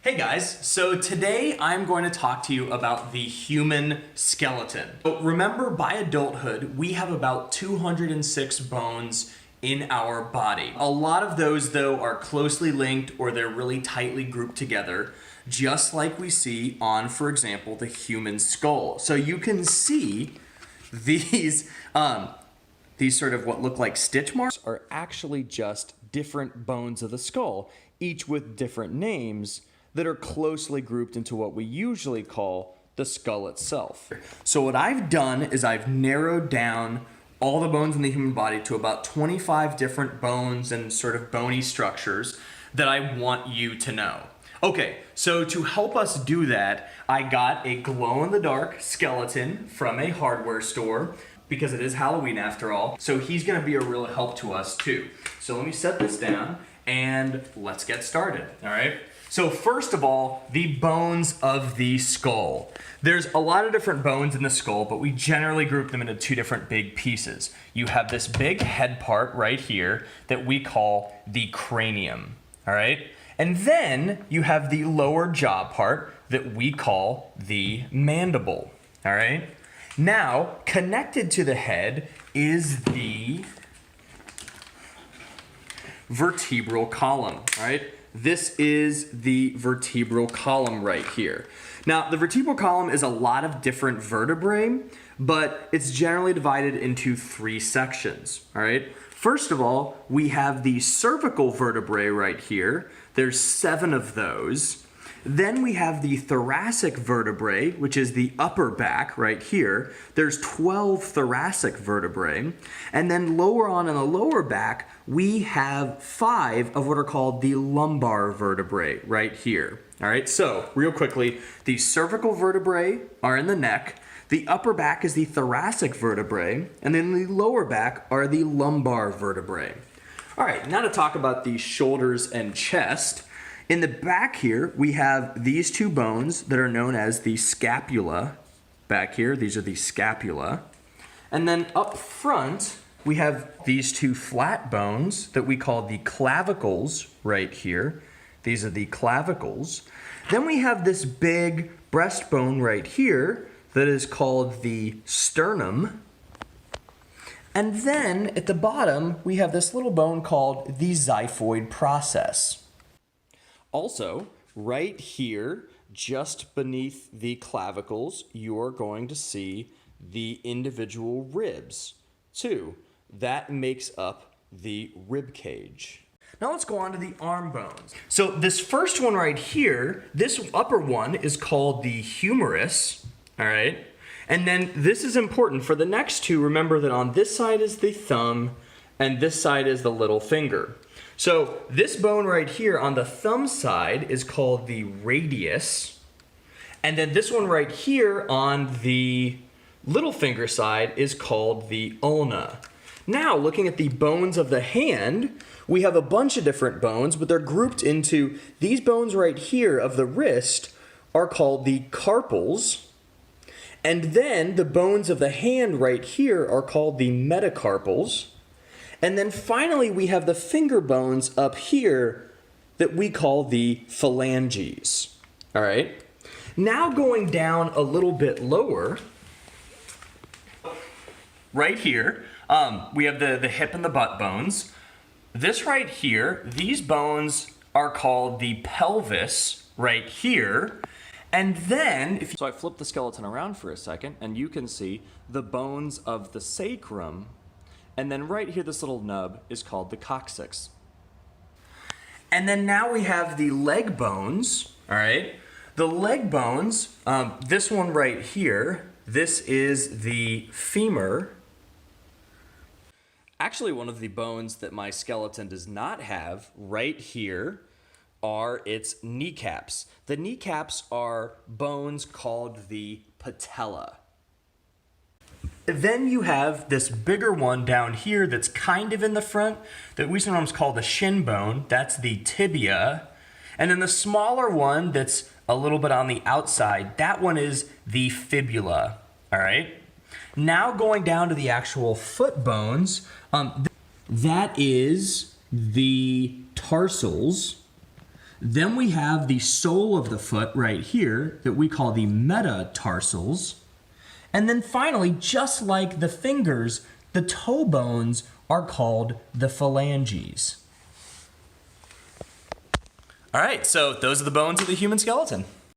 Hey guys, so today I'm going to talk to you about the human skeleton. So remember, by adulthood, we have about 206 bones in our body. A lot of those, though, are closely linked or they're really tightly grouped together, just like we see on, for example, the human skull. So you can see these sort of what look like stitch marks are actually just different bones of the skull, each with different names that are closely grouped into what we usually call the skull itself. So what I've done is I've narrowed down all the bones in the human body to about 25 different bones and sort of bony structures that I want you to know. Okay, so to help us do that, I got a glow-in-the-dark skeleton from a hardware store, because it is Halloween after all, so he's gonna be a real help to us too. So let me set this down and let's get started, all right? So first of all, the bones of the skull. There's a lot of different bones in the skull, but we generally group them into two different big pieces. You have this big head part right here that we call the cranium, all right? And then you have the lower jaw part that we call the mandible, all right? Now, connected to the head is the vertebral column, all right? This is the vertebral column right here. Now, the vertebral column is a lot of different vertebrae, but it's generally divided into three sections, all right? First of all, we have the cervical vertebrae right here. There's 7 of those. Then we have the thoracic vertebrae, which is the upper back right here. There's 12 thoracic vertebrae. And then lower on in the lower back, we have 5 of what are called the lumbar vertebrae right here. All right, so real quickly, the cervical vertebrae are in the neck. The upper back is the thoracic vertebrae, and then the lower back are the lumbar vertebrae. All right, now to talk about the shoulders and chest. In the back here, we have these 2 bones that are known as the scapula. Back here, these are the scapula. And then up front, we have these 2 flat bones that we call the clavicles right here. These are the clavicles. Then we have this big breastbone right here that is called the sternum. And then at the bottom, we have this little bone called the xiphoid process. Also, right here, just beneath the clavicles, you're going to see the individual ribs, too. That makes up the rib cage. Now let's go on to the arm bones. So this first one right here, this upper one is called the humerus, all right? And then this is important. For the next 2, remember that on this side is the thumb, and this side is the little finger. So this bone right here on the thumb side is called the radius. And then this one right here on the little finger side is called the ulna. Now, looking at the bones of the hand, we have a bunch of different bones, but they're grouped into these bones right here of the wrist are called the carpals. And then the bones of the hand right here are called the metacarpals. And then finally, we have the finger bones up here that we call the phalanges, all right? Now going down a little bit lower, right here, we have the hip and the butt bones. This right here, these bones are called the pelvis right here. And then, so I flip the skeleton around for a second, and you can see the bones of the sacrum. And then right here, this little nub is called the coccyx. And then now we have the leg bones, all right? The leg bones, this one right here, this is the femur. Actually, one of the bones that my skeleton does not have right here are its kneecaps. The kneecaps are bones called the patella. Then you have this bigger one down here that's kind of in the front that we sometimes call the shin bone. That's the tibia. And then the smaller one that's a little bit on the outside, that one is the fibula, all right? Now going down to the actual foot bones, that is the tarsals. Then we have the sole of the foot right here that we call the metatarsals. And then finally, just like the fingers, the toe bones are called the phalanges. All right, so those are the bones of the human skeleton.